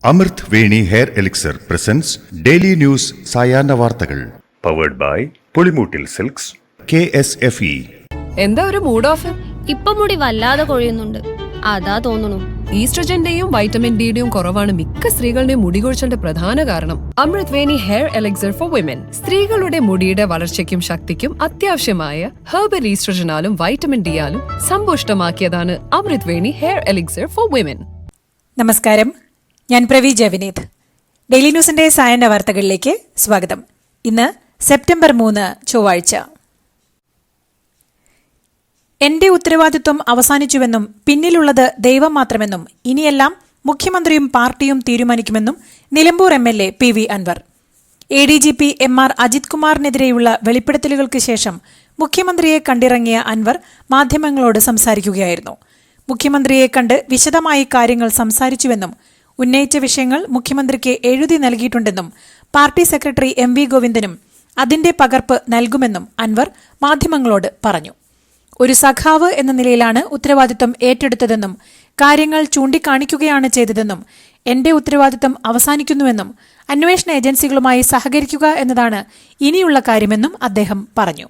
അമൃത് Veni hair elixir presents daily news സായാഹ്ന വാർത്തകൾ powered by Pulimoottil silks KSFE. എന്താ ഒരു മൂഡ് ഓഫ്? ഇപ്പൊ മുടി വല്ലാതെ കൊഴിയുന്നുണ്ട്, അതാ തോന്നുന്നു. ഈസ്ട്രജന്റെയും വൈറ്റമിൻ ഡിയുടെയും കുറവാണ് മിക്ക സ്ത്രീകളുടെയും മുടി കൊഴിച്ചിലിന്റെ പ്രധാന കാരണം. അമൃത് Veni hair elixir for women സ്ത്രീകളുടെ മുടിയുടെ വളർച്ചയ്ക്കും ശക്തിക്കും അത്യാവശ്യമായ herbal ഈസ്ട്രജനാലും vitamin ഡിയാലും സമ്പുഷ്ടമാക്കിയതാണ് Amrit Veni hair elixir for women. നമസ്കാരം, ഞാൻ പ്രവി ജവനീത്. ഡെയിലി ന്യൂസിന്റെ സായന്ന വാർത്തകളിലേക്ക് സ്വാഗതം. ഇന്ന് സെപ്റ്റംബർ 3 ചൊവ്വാഴ്ച. എന്റെ ഉത്തരവാദിത്വം അവസാനിച്ചുവെന്നും പിന്നിലുള്ളത് ദൈവം മാത്രമെന്നും ഇനിയെല്ലാം മുഖ്യമന്ത്രിയും പാർട്ടിയും തീരുമാനിക്കുമെന്നും Nilambur MLA PV Anwar. ADGP MR Ajith കുമാറിനെതിരെയുള്ള വെളിപ്പെടുത്തലുകൾക്ക് ശേഷം മുഖ്യമന്ത്രിയെ കണ്ടിറങ്ങിയ അൻവർ മാധ്യമങ്ങളോട് സംസാരിക്കുകയായിരുന്നു. മുഖ്യമന്ത്രിയെ കണ്ട് വിശദമായി കാര്യങ്ങൾ സംസാരിച്ചുവെന്നും ഉന്നയിച്ച വിഷയങ്ങൾ മുഖ്യമന്ത്രിക്ക് എഴുതി നൽകിയിട്ടുണ്ടെന്നും പാർട്ടി സെക്രട്ടറി MV ഗോവിന്ദനും അതിന്റെ പകർപ്പ് നൽകുമെന്നും അൻവർ മാധ്യമങ്ങളോട് പറഞ്ഞു. ഒരു സഖാവ് എന്ന നിലയിലാണ് ഉത്തരവാദിത്തം ഏറ്റെടുത്തതെന്നും കാര്യങ്ങൾ ചൂണ്ടിക്കാണിക്കുകയാണ് ചെയ്തതെന്നും എന്റെ ഉത്തരവാദിത്തം അവസാനിക്കുന്നുവെന്നും അന്വേഷണ ഏജൻസികളുമായി സഹകരിക്കുക എന്നതാണ് ഇനിയുള്ള കാര്യമെന്നും അദ്ദേഹം പറഞ്ഞു.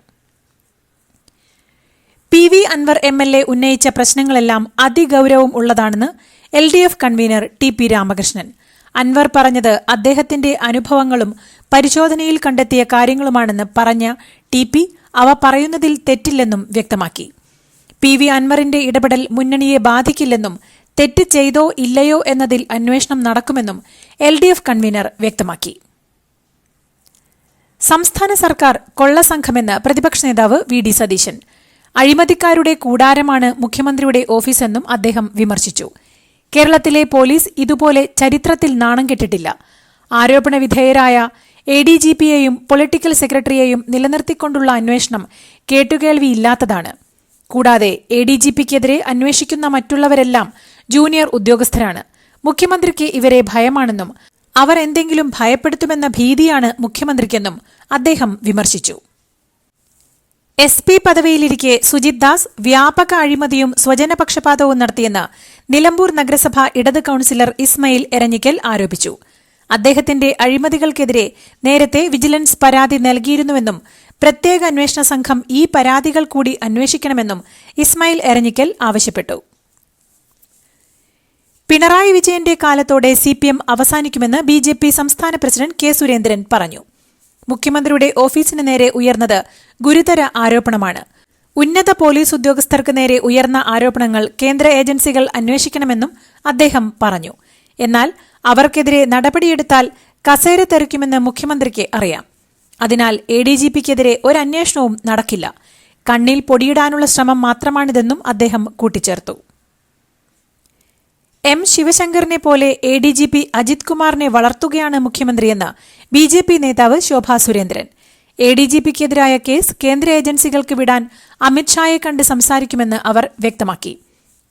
PV അൻവർ MLA ഉന്നയിച്ച പ്രശ്നങ്ങളെല്ലാം അതിഗൌരവം ഉള്ളതാണെന്ന് LDF convener TP Ramakrishnan. Anwar പറഞ്ഞത് അദ്ദേഹത്തിന്റെ അനുഭവങ്ങളും പരിശോധനയിൽ കണ്ടെത്തിയ കാര്യങ്ങളുമാണെന്ന് പറഞ്ഞ TP അവ പറയുന്നതിൽ തെറ്റില്ലെന്നും വ്യക്തമാക്കി. PV അൻവറിന്റെ ഇടപെടൽ മുന്നണിയെ ബാധിക്കില്ലെന്നും തെറ്റ് ചെയ്തോ ഇല്ലയോ എന്നതിൽ അന്വേഷണം നടക്കുമെന്നും LDF കൺവീനർ വ്യക്തമാക്കി. സംസ്ഥാന സർക്കാർ കൊള്ളസംഘമെന്ന് പ്രതിപക്ഷ നേതാവ് VD സതീശൻ. അഴിമതിക്കാരുടെ കൂടാരമാണ് മുഖ്യമന്ത്രിയുടെ ഓഫീസെന്നും അദ്ദേഹം വിമർശിച്ചു. കേരളത്തിലെ പോലീസ് ഇതുപോലെ ചരിത്രത്തിൽ നാണം കെട്ടിട്ടില്ല. ആരോപണ വിധേയരായ ADGPയെയും പൊളിറ്റിക്കൽ സെക്രട്ടറിയെയും നിലനിർത്തിക്കൊണ്ടുള്ള അന്വേഷണം കേട്ടുകേൾവിയില്ലാത്തതാണ്. കൂടാതെ ADGPക്കെതിരെ അന്വേഷിക്കുന്ന മറ്റുള്ളവരെല്ലാം ജൂനിയർ ഉദ്യോഗസ്ഥരാണ്. മുഖ്യമന്ത്രിക്ക് ഇവരെ ഭയമാണെന്നും അവർ എന്തെങ്കിലും ഭയപ്പെടുത്തുമെന്ന ഭീതിയാണ് മുഖ്യമന്ത്രിക്കെന്നും അദ്ദേഹം വിമർശിച്ചു. SP പദവിയിലിരിക്കെ സുജിത് ദാസ് വ്യാപക അഴിമതിയും സ്വജനപക്ഷപാതവും നടത്തിയെന്ന് നിലമ്പൂർ നഗരസഭ ഇടത് കൌൺസിലർ ഇസ്മയിൽ എരഞ്ഞിക്കൽ ആരോപിച്ചു. അദ്ദേഹത്തിന്റെ അഴിമതികൾക്കെതിരെ നേരത്തെ വിജിലൻസ് പരാതി നൽകിയിരുന്നുവെന്നും പ്രത്യേക അന്വേഷണ സംഘം ഈ പരാതികൾ കൂടി അന്വേഷിക്കണമെന്നും ഇസ്മയിൽ എരഞ്ഞിക്കൽ ആവശ്യപ്പെട്ടു. പിണറായി വിജയന്റെ കാലത്തോടെ CPM അവസാനിക്കുമെന്ന് BJP സംസ്ഥാന പ്രസിഡന്റ് K സുരേന്ദ്രൻ പറഞ്ഞു. മുഖ്യമന്ത്രിയുടെ ഓഫീസിന് നേരെ ഉയർന്നത് ഗുരുതര ആരോപണമാണ്. ഉന്നത പോലീസ് ഉദ്യോഗസ്ഥർക്ക് നേരെ ഉയർന്ന ആരോപണങ്ങൾ കേന്ദ്ര ഏജൻസികൾ അന്വേഷിക്കണമെന്നും അദ്ദേഹം പറഞ്ഞു. എന്നാൽ അവർക്കെതിരെ നടപടിയെടുത്താൽ കസേര തെറിക്കുമെന്ന് മുഖ്യമന്ത്രിക്ക് അറിയാം. അതിനാൽ ADGPക്കെതിരെ ഒരന്വേഷണവും നടക്കില്ല. കണ്ണിൽ പൊടിയിടാനുള്ള ശ്രമം മാത്രമാണിതെന്നും അദ്ദേഹം കൂട്ടിച്ചേർത്തു. M ശിവശങ്കറിനെ പോലെ ADGP അജിത് കുമാറിനെ വളർത്തുകയാണ് മുഖ്യമന്ത്രിയെന്ന് BJP നേതാവ് ശോഭാ സുരേന്ദ്രൻ. ADGPക്കെതിരായ കേസ് കേന്ദ്ര ഏജൻസികൾക്ക് വിടാൻ അമിത്ഷായെ കണ്ട് സംസാരിക്കുമെന്ന് അവർ വ്യക്തമാക്കി.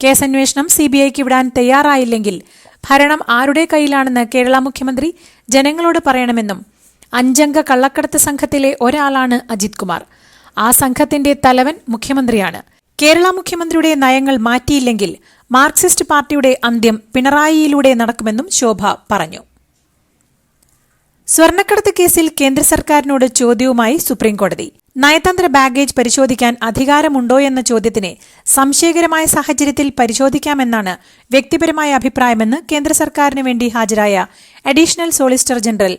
കേസ് അന്വേഷണം CBIക്ക് വിടാൻ തയ്യാറായില്ലെങ്കിൽ ഭരണം ആരുടെ കയ്യിലാണെന്ന് കേരള മുഖ്യമന്ത്രി ജനങ്ങളോട് പറയണമെന്നും 5-അംഗ കള്ളക്കടത്ത് സംഘത്തിലെ ഒരാളാണ് അജിത് കുമാർ. ആ സംഘത്തിന്റെ തലവൻ മുഖ്യമന്ത്രിയാണ്. കേരള മുഖ്യമന്ത്രിയുടെ നയങ്ങൾ മാറ്റിയില്ലെങ്കിൽ മാർക്സിസ്റ്റ് പാർട്ടിയുടെ അന്ത്യം പിണറായിയിലൂടെ നടക്കുമെന്നും ശോഭ പറഞ്ഞു. സ്വർണ്ണക്കടത്ത് കേസിൽ കേന്ദ്ര സർക്കാരിനോട് ചോദ്യവുമായി സുപ്രീംകോടതി. നയതന്ത്ര ബാഗേജ് പരിശോധിക്കാൻ അധികാരമുണ്ടോയെന്ന ചോദ്യത്തിന് സംശയകരമായ സാഹചര്യത്തിൽ പരിശോധിക്കാമെന്നാണ് വ്യക്തിപരമായ അഭിപ്രായമെന്ന് കേന്ദ്ര സർക്കാരിന് വേണ്ടി ഹാജരായ additional solicitor general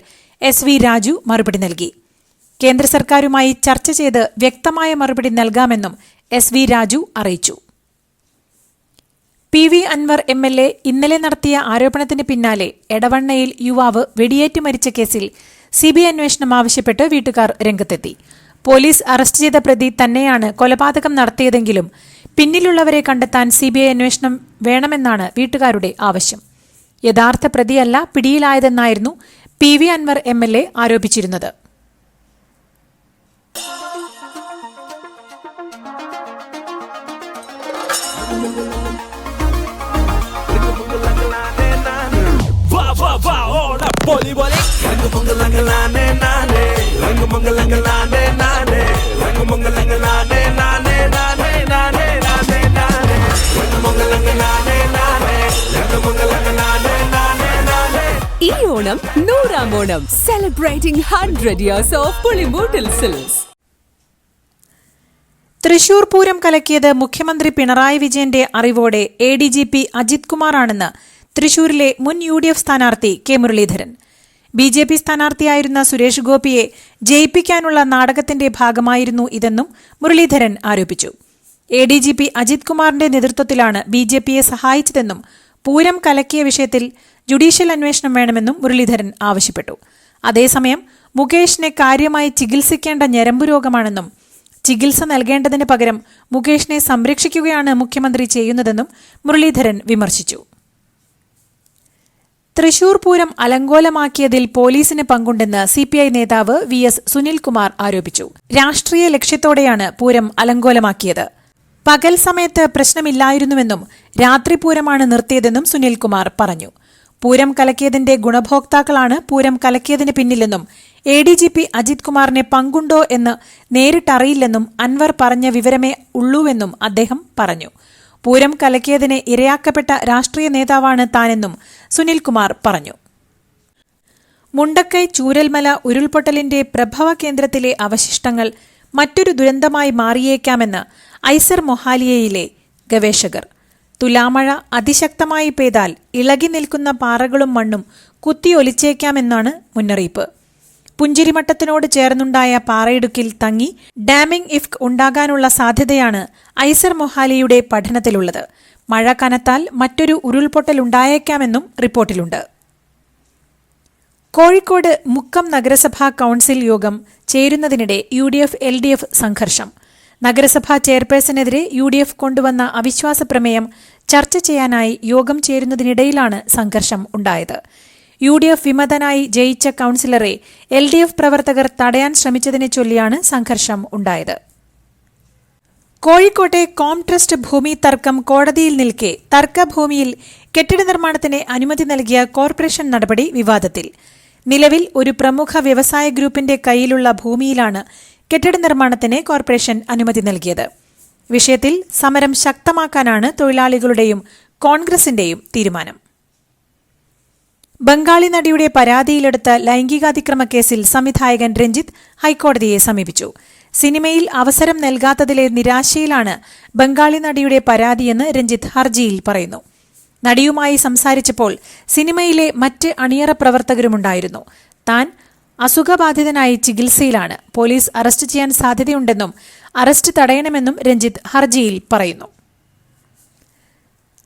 SV Raju മറുപടി നൽകി. കേന്ദ്ര സർക്കാരുമായി ചർച്ച ചെയ്ത് വ്യക്തമായ മറുപടി നൽകാമെന്നും SV രാജു അറിയിച്ചു. PV അൻവർ MLA ഇന്നലെ നടത്തിയ ആരോപണത്തിന് പിന്നാലെ എടവണ്ണയിൽ യുവാവ് വെടിയേറ്റ് മരിച്ച കേസിൽ CBI അന്വേഷണം ആവശ്യപ്പെട്ട് വീട്ടുകാർ രംഗത്തെത്തി. പോലീസ് അറസ്റ്റ് ചെയ്ത പ്രതി തന്നെയാണ് കൊലപാതകം നടത്തിയതെങ്കിലും പിന്നിലുള്ളവരെ കണ്ടെത്താൻ CBI അന്വേഷണം വേണമെന്നാണ് വീട്ടുകാരുടെ ആവശ്യം. യഥാർത്ഥ പ്രതിയല്ല പിടിയിലായതെന്നായിരുന്നു PV അൻവർ MLA ആരോപിച്ചിരുന്നത്. Boli boli, rang mangalanga lane nane, rang mangalanga lane nane, rang mangalanga lane nane nane nane nane nane, rang mangalanga lane nane, rang mangalanga lane nane nane nane. Onam 100-ാം Onam celebrating 100 years of Pulimoottil silks. Thrissur Pooram കലക്കിയത് മുഖ്യമന്ത്രി പിണറായി വിജയന്റെ അറിവോടെ ADGP Ajith കുമാറാണെന്ന് തൃശൂരിലെ മുൻ UDF സ്ഥാനാർത്ഥി K Muraleedharan. BJP സ്ഥാനാർത്ഥിയായിരുന്ന Suresh ഗോപിയെ ജയിപ്പിക്കാനുള്ള നാടകത്തിന്റെ ഭാഗമായിരുന്നു ഇതെന്നും മുരളീധരൻ ആരോപിച്ചു. ADGP അജിത് കുമാറിന്റെ നേതൃത്വത്തിലാണ് BJPയെ സഹായിച്ചതെന്നും പൂരം കലക്കിയ വിഷയത്തിൽ ജുഡീഷ്യൽ അന്വേഷണം വേണമെന്നും മുരളീധരൻ ആവശ്യപ്പെട്ടു. അതേസമയം മുകേഷിനെ കാര്യമായി ചികിത്സിക്കേണ്ട ഞരമ്പു രോഗമാണെന്നും ചികിത്സ നൽകേണ്ടതിന് പകരം മുകേഷിനെ സംരക്ഷിക്കുകയാണ് മുഖ്യമന്ത്രി ചെയ്യുന്നതെന്നും മുരളീധരൻ വിമർശിച്ചു. തൃശൂർ പൂരം അലങ്കോലമാക്കിയതിൽ പോലീസിന് പങ്കുണ്ടെന്ന് CPI നേതാവ് VS സുനിൽകുമാർ ആരോപിച്ചു. രാഷ്ട്രീയ ലക്ഷ്യത്തോടെയാണ് പൂരം അലങ്കോലമാക്കിയത്. പകൽ സമയത്ത് പ്രശ്നമില്ലായിരുന്നുവെന്നും രാത്രി പൂരമാണ് നിർത്തിയതെന്നും സുനിൽകുമാർ പറഞ്ഞു. പൂരം കലക്കിയതിന്റെ ഗുണഭോക്താക്കളാണ് പൂരം കലക്കിയതിന് പിന്നിലെന്നും ADGP അജിത് കുമാറിനെ പങ്കുണ്ടോ എന്ന് നേരിട്ടറിയില്ലെന്നും അൻവർ പറഞ്ഞ വിവരമേ ഉള്ളൂവെന്നും അദ്ദേഹം പറഞ്ഞു. പൂരം കലക്കിയതിന് ഇരയാക്കപ്പെട്ട രാഷ്ട്രീയ നേതാവാണ് താനെന്നും സുനിൽകുമാർ പറഞ്ഞു. മുണ്ടക്കൈ ചൂരൽമല ഉരുൾപൊട്ടലിന്റെ പ്രഭവ കേന്ദ്രത്തിലെ അവശിഷ്ടങ്ങൾ മറ്റൊരു ദുരന്തമായി മാറിയേക്കാമെന്ന് ഐസർ മൊഹാലിയയിലെ ഗവേഷകർ. തുലാമഴ അതിശക്തമായി പെയ്താൽ ഇളകി നിൽക്കുന്ന പാറകളും മണ്ണും കുത്തിയൊലിച്ചേക്കാമെന്നാണ് മുന്നറിയിപ്പ്. പുഞ്ചിരിമട്ടത്തിനോട് ചേർന്നുണ്ടായ പാറയിടുക്കിൽ തങ്ങി ഡാമിംഗ് ഇഫ്ക് ഉണ്ടാകാനുള്ള സാധ്യതയാണ് ഐസർ മൊഹാലിയുടെ പഠനത്തിലുള്ളത്. മഴ കനത്താൽ മറ്റൊരു ഉരുൾപൊട്ടലുണ്ടായേക്കാമെന്നും റിപ്പോർട്ടിലുണ്ട്. കോഴിക്കോട് മുക്കം നഗരസഭാ കൌൺസിൽ യോഗം ചേരുന്നതിനിടെ UDF-LDF സംഘർഷം. നഗരസഭാ ചെയർപേഴ്സണെതിരെ UDF കൊണ്ടുവന്ന അവിശ്വാസ പ്രമേയം ചർച്ച ചെയ്യാനായി യോഗം ചേരുന്നതിനിടയിലാണ് സംഘർഷം ഉണ്ടായത്. UDF വിമതനായി ജയിച്ച കൌൺസിലറെ LDF പ്രവർത്തകർ തടയാൻ ശ്രമിച്ചതിനെ ചൊല്ലിയാണ് സംഘർഷം ഉണ്ടായത്. കോഴിക്കോട്ടെ കോം ട്രസ്റ്റ് ഭൂമി തർക്കം കോടതിയിൽ നിൽക്കെ തർക്കഭൂമിയിൽ കെട്ടിട നിർമ്മാണത്തിന് അനുമതി നൽകിയ കോർപ്പറേഷൻ നടപടി വിവാദത്തിൽ. നിലവിൽ ഒരു പ്രമുഖ വ്യവസായ ഗ്രൂപ്പിന്റെ കയ്യിലുള്ള ഭൂമിയിലാണ് കെട്ടിട നിർമ്മാണത്തിന് കോർപ്പറേഷൻ അനുമതി നൽകിയത്. വിഷയത്തിൽ സമരം ശക്തമാക്കാനാണ് തൊഴിലാളികളുടെയും കോൺഗ്രസിന്റെയും തീരുമാനം. ബംഗാളി നടിയുടെ പരാതിയിലെടുത്ത ലൈംഗികാതിക്രമ കേസിൽ സംവിധായകൻ രഞ്ജിത്ത് ഹൈക്കോടതിയെ സമീപിച്ചു. സിനിമയിൽ അവസരം നൽകാത്തതിലെ നിരാശയിലാണ് ബംഗാളി നടിയുടെ പരാതിയെന്ന് രഞ്ജിത്ത് ഹർജിയിൽ പറയുന്നു. നടിയുമായി സംസാരിച്ചപ്പോൾ സിനിമയിലെ മറ്റ് അണിയറ പ്രവർത്തകരുമുണ്ടായിരുന്നു. താൻ അസുഖബാധിതനായി ചികിത്സയിലാണ്. പോലീസ് അറസ്റ്റ് ചെയ്യാൻ സാധ്യതയുണ്ടെന്നും അറസ്റ്റ് തടയണമെന്നും രഞ്ജിത്ത് ഹർജിയിൽ പറയുന്നു.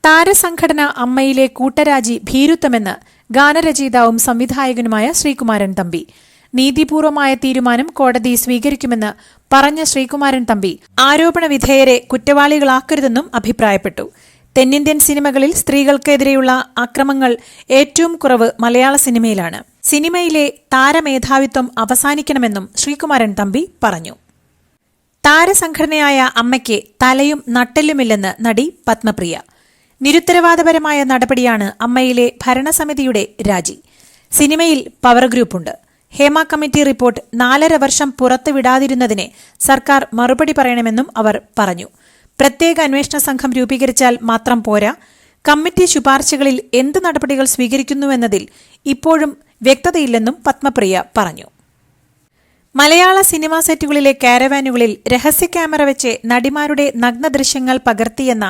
താരസംഘടന അമ്മയിലെ കൂട്ടരാജി ഭീരുത്വമെന്ന് ഗാനരചയിതാവും സംവിധായകനുമായ ശ്രീകുമാരൻ തമ്പി. നീതിപൂർവമായ തീരുമാനം കോടതി സ്വീകരിക്കുമെന്ന് പറഞ്ഞ ശ്രീകുമാരൻ തമ്പി ആരോപണ വിധേയരെ കുറ്റവാളികളാക്കരുതെന്നും അഭിപ്രായപ്പെട്ടു. തെന്നിന്ത്യൻ സിനിമകളിൽ സ്ത്രീകൾക്കെതിരെയുള്ള അക്രമങ്ങൾ ഏറ്റവും കുറവ് മലയാള സിനിമയിലാണ്. സിനിമയിലെ താരമേധാവിത്വം അവസാനിക്കണമെന്നും ശ്രീകുമാരൻ തമ്പി പറഞ്ഞു. താരസംഘടനയായ അമ്മയ്ക്ക് തലയും നട്ടെല്ലുമില്ലെന്ന് നടി പത്മപ്രിയ. നിരുത്തരവാദപരമായ നടപടിയാണ് അമ്മയിലെ ഭരണസമിതിയുടെ രാജി. സിനിമയിൽ പവർ ഗ്രൂപ്പുണ്ട്. ഹേമ കമ്മിറ്റി റിപ്പോർട്ട് 4.5 വർഷം പുറത്തുവിടാതിരുന്നതിനെ സർക്കാർ മറുപടി പറയണമെന്നും അവർ പറഞ്ഞു. പ്രത്യേക അന്വേഷണ സംഘം രൂപീകരിച്ചാൽ മാത്രം പോരാ, കമ്മിറ്റി ശുപാർശകളിൽ എന്ത് നടപടികൾ സ്വീകരിക്കുന്നുവെന്നതിൽ ഇപ്പോഴും വ്യക്തതയില്ലെന്നും പത്മപ്രിയ പറഞ്ഞു. മലയാള സിനിമാ സെറ്റുകളിലെ കാരവാനുകളിൽ രഹസ്യ ക്യാമറ വെച്ച് നടിമാരുടെ നഗ്നദൃശ്യങ്ങൾ പകർത്തിയെന്ന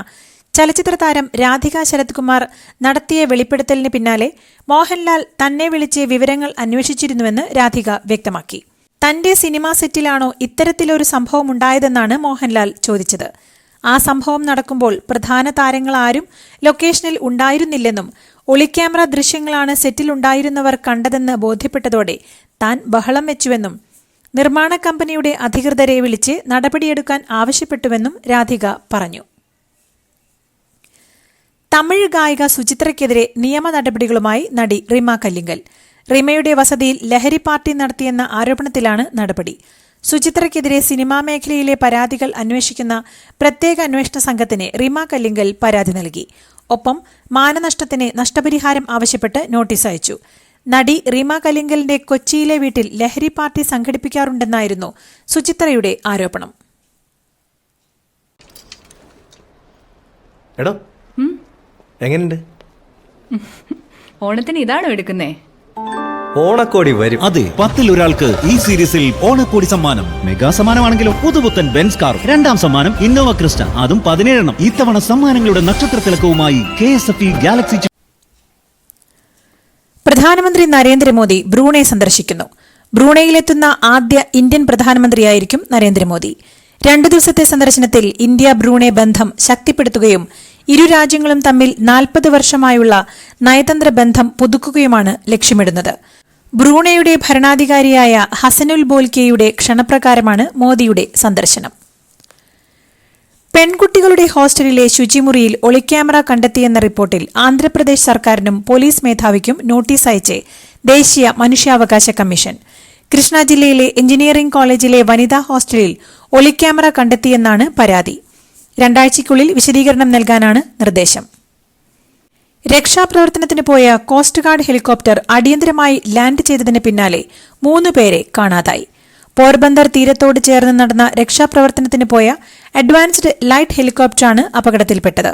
ചലച്ചിത്ര താരം രാധിക ശരത് കുമാർ നടത്തിയ വെളിപ്പെടുത്തലിന് പിന്നാലെ മോഹൻലാൽ തന്നെ വിളിച്ച് വിവരങ്ങൾ അന്വേഷിച്ചിരുന്നുവെന്ന് രാധിക വ്യക്തമാക്കി. തന്റെ സിനിമാ സെറ്റിലാണോ ഇത്തരത്തിലൊരു സംഭവമുണ്ടായതെന്നാണ് മോഹൻലാൽ ചോദിച്ചത്. ആ സംഭവം നടക്കുമ്പോൾ പ്രധാന താരങ്ങളാരും ലൊക്കേഷനിൽ ഉണ്ടായിരുന്നില്ലെന്നും ഒളിക്യാമറ ദൃശ്യങ്ങളാണ് സെറ്റിലുണ്ടായിരുന്നവർ കണ്ടതെന്ന് ബോധ്യപ്പെട്ടതോടെ താൻ ബഹളം വെച്ചുവെന്നും നിർമ്മാണ കമ്പനിയുടെ അധികൃതരെ വിളിച്ച് നടപടിയെടുക്കാൻ ആവശ്യപ്പെട്ടുവെന്നും രാധിക പറഞ്ഞു. തമിഴ് ഗായിക സുചിത്രയ്ക്കെതിരെ നിയമ നടപടികളുമായി നടി റിമ കല്ലിങ്കൽ. റിമയുടെ വസതിയിൽ ലഹരി പാർട്ടി നടത്തിയെന്ന ആരോപണത്തിലാണ് നടപടി. സുചിത്രയ്ക്കെതിരെ സിനിമാ മേഖലയിലെ പരാതികൾ അന്വേഷിക്കുന്ന പ്രത്യേക അന്വേഷണ സംഘത്തിന് റിമ കല്ലിങ്കൽ പരാതി നൽകി. ഒപ്പം മാനനഷ്ടത്തിന് നഷ്ടപരിഹാരം ആവശ്യപ്പെട്ട് നോട്ടീസ് അയച്ചു. നടി റിമ കല്ലിങ്കലിന്റെ കൊച്ചിയിലെ വീട്ടിൽ ലഹരി പാർട്ടി സംഘടിപ്പിക്കാറുണ്ടെന്നായിരുന്നു സുചിത്രയുടെ ആരോപണം. എങ്ങനെയുണ്ട്? ഓണത്തിന് ഇതാണോ എടുക്കുന്നേ? ഓണക്കോടി വരും. അതെ, 10-ൽ ഒരാൾക്ക് ഈ സീരീസിൽ ഓണക്കോടി സമ്മാനം. മെഗാ സമ്മാനമാണെങ്കിലോ പുതുപുത്തൻ ബെൻസ് കാർ, രണ്ടാം സമ്മാനം ഇന്നോവ ക്രിസ്റ്റ, അതും 17. ഇത്തവണ സമ്മാനങ്ങളുടെ നക്ഷത്ര തിലക്കവുമായി KSFE ഗാലക്സി. പ്രധാനമന്ത്രി നരേന്ദ്രമോദി ബ്രൂണൈ സന്ദർശിക്കുന്നു. ബ്രൂണൈയിലെത്തുന്ന ആദ്യ ഇന്ത്യൻ പ്രധാനമന്ത്രിയായിരിക്കും നരേന്ദ്രമോദി. 2 ദിവസത്തെ സന്ദർശനത്തിൽ ഇന്ത്യ ബ്രൂണൈ ബന്ധം ശക്തിപ്പെടുത്തുകയും ഇരു രാജ്യങ്ങളും തമ്മിൽ 40 വർഷമായുള്ള നയതന്ത്ര ബന്ധം പുതുക്കുകയുമാണ് ലക്ഷ്യമിടുന്നത്. ബ്രൂണൈയുടെ ഭരണാധികാരിയായ ഹസനുൽ ബോൽക്കെയുടെ ക്ഷണപ്രകാരമാണ് മോദിയുടെ സന്ദർശനം. പെൺകുട്ടികളുടെ ഹോസ്റ്റലിലെ ശുചിമുറിയിൽ ഒളിക്യാമറ കണ്ടെത്തിയെന്ന റിപ്പോർട്ടിൽ ആന്ധ്രാപ്രദേശ് സർക്കാരിനും പോലീസ് മേധാവിക്കും നോട്ടീസ് അയച്ച് ദേശീയ മനുഷ്യാവകാശ കമ്മീഷൻ. കൃഷ്ണ ജില്ലയിലെ എഞ്ചിനീയറിംഗ് കോളേജിലെ വനിതാ ഹോസ്റ്റലിൽ ഒളിക്യാമറ കണ്ടെത്തിയെന്നാണ് പരാതി. 2 ആഴ്ചയ്ക്കുള്ളിൽ വിശദീകരണം നൽകാനാണ് നിർദ്ദേശം. രക്ഷാപ്രവർത്തനത്തിന് പോയ കോസ്റ്റ് ഗാർഡ് ഹെലികോപ്റ്റർ അടിയന്തരമായി ലാൻഡ് ചെയ്തതിന് പിന്നാലെ 3 പേരെ കാണാതായി. പോർബന്ദർ തീരത്തോട് ചേർന്ന് നടന്ന രക്ഷാപ്രവർത്തനത്തിന് പോയ അഡ്വാൻസ്ഡ് ലൈറ്റ് ഹെലികോപ്റ്ററാണ് അപകടത്തിൽപ്പെട്ടത്.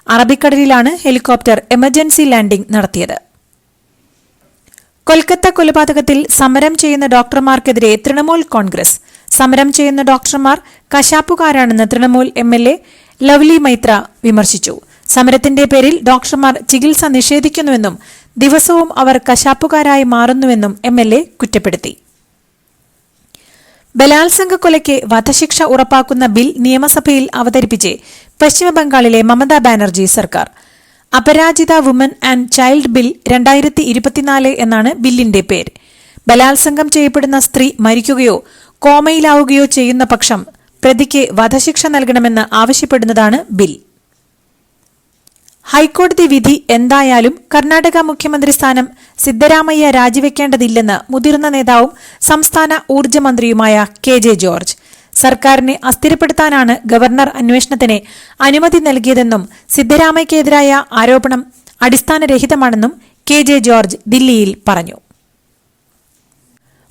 അറബിക്കടലിലാണ് ഹെലികോപ്റ്റർ എമർജൻസി ലാൻഡിംഗ് നടത്തിയത്. കൊൽക്കത്ത കൊലപാതകത്തിൽ സമരം ചെയ്യുന്ന ഡോക്ടർമാർക്കെതിരെ തൃണമൂൽ കോൺഗ്രസ്. സമരം ചെയ്യുന്ന ഡോക്ടർമാർ കശാപ്പുകാരാണെന്ന് തൃണമൂൽ MLA ലവ്ലി മൈത്ര വിമർശിച്ചു. സമരത്തിന്റെ പേരിൽ ഡോക്ടർമാർ ചികിത്സ നിഷേധിക്കുന്നുവെന്നും ദിവസവും അവർ കശാപ്പുകാരായി മാറുന്നുവെന്നും MLA കുറ്റപ്പെടുത്തി. ബലാത്സംഗ കൊലയ്ക്ക് വധശിക്ഷ ഉറപ്പാക്കുന്ന ബിൽ നിയമസഭയിൽ അവതരിപ്പിച്ച് പശ്ചിമബംഗാളിലെ മമതാ ബാനർജി സർക്കാർ. അപരാജിത വുമൻ ആൻഡ് ചൈൽഡ് ബിൽ 2024 എന്നാണ് ബില്ലിന്റെ പേര്. ബലാത്സംഗം ചെയ്യപ്പെടുന്ന സ്ത്രീ മരിക്കുകയോ കോമയിലാവുകയോ ചെയ്യുന്ന പക്ഷം പ്രതിക്ക് വധശിക്ഷ നൽകണമെന്ന് ആവശ്യപ്പെടുന്നതാണ് ബിൽ. ഹൈക്കോടതി വിധി എന്തായാലും കർണാടക മുഖ്യമന്ത്രി സ്ഥാനം സിദ്ധരാമയ്യ രാജിവെക്കേണ്ടതില്ലെന്ന് മുതിർന്ന നേതാവും സംസ്ഥാന ഊർജ്ജമന്ത്രിയുമായ KJ ജോർജ്. സർക്കാരിനെ അസ്ഥിരപ്പെടുത്താനാണ് ഗവർണർ അന്വേഷണത്തിന് അനുമതി നൽകിയതെന്നും സിദ്ധരാമയ്യക്കെതിരായ ആരോപണം അടിസ്ഥാനരഹിതമാണെന്നും KJ ജോർജ് ദില്ലിയിൽ പറഞ്ഞു.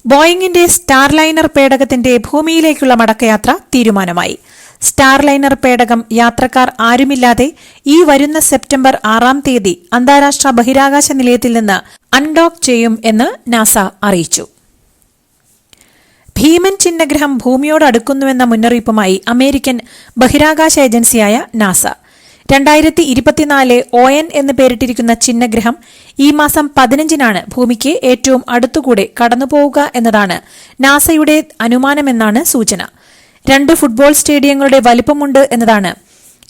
ബോയിങ്ങിന്റെ സ്റ്റാർലൈനർ പേടകത്തിന്റെ ഭൂമിയിലേക്കുള്ള മടക്കയാത്ര തീരുമാനമായി. സ്റ്റാർലൈനർ പേടകം യാത്രക്കാർ ആരുമില്ലാതെ ഈ വരുന്ന സെപ്റ്റംബർ 6-ാം തീയതി അന്താരാഷ്ട്ര ബഹിരാകാശ നിലയത്തിൽ നിന്ന് അൺഡോക്ക് ചെയ്യും എന്ന് നാസ അറിയിച്ചു. ഭീമൻ ചിഹ്നഗ്രഹം ഭൂമിയോട് അടുക്കുന്നുവെന്ന മുന്നറിയിപ്പുമായി അമേരിക്കൻ ബഹിരാകാശ ഏജൻസിയായ നാസ. 2024 ON എന്ന് പേരിട്ടിരിക്കുന്ന ചിഹ്നഗ്രഹം ഈ മാസം 15-നാണ് ഭൂമിക്ക് ഏറ്റവും അടുത്തുകൂടെ കടന്നുപോവുക എന്നതാണ് നാസയുടെ അനുമാനമെന്നാണ് സൂചന. 2 ഫുട്ബോൾ സ്റ്റേഡിയങ്ങളുടെ വലിപ്പമുണ്ട് എന്നതാണ്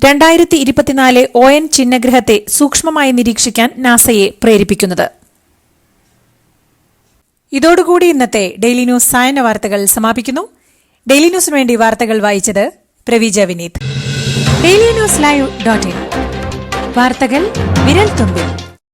2024 ON ചിഹ്നഗ്രഹത്തെ സൂക്ഷ്മമായി നിരീക്ഷിക്കാൻ നാസയെ പ്രേരിപ്പിക്കുന്നത്. ഇതോടുകൂടി ഇന്നത്തെ ഡെയിലി ന്യൂസ് സായന്ന വാർത്തകൾ സമാപിക്കുന്നു. ഡെയിലി ന്യൂസിനു വേണ്ടി വാർത്തകൾ വായിച്ചത് പ്രവീജ വിനീത്. DailyNewsLive.in വാർത്തകൾ വിരൽ തുമ്പിൽ.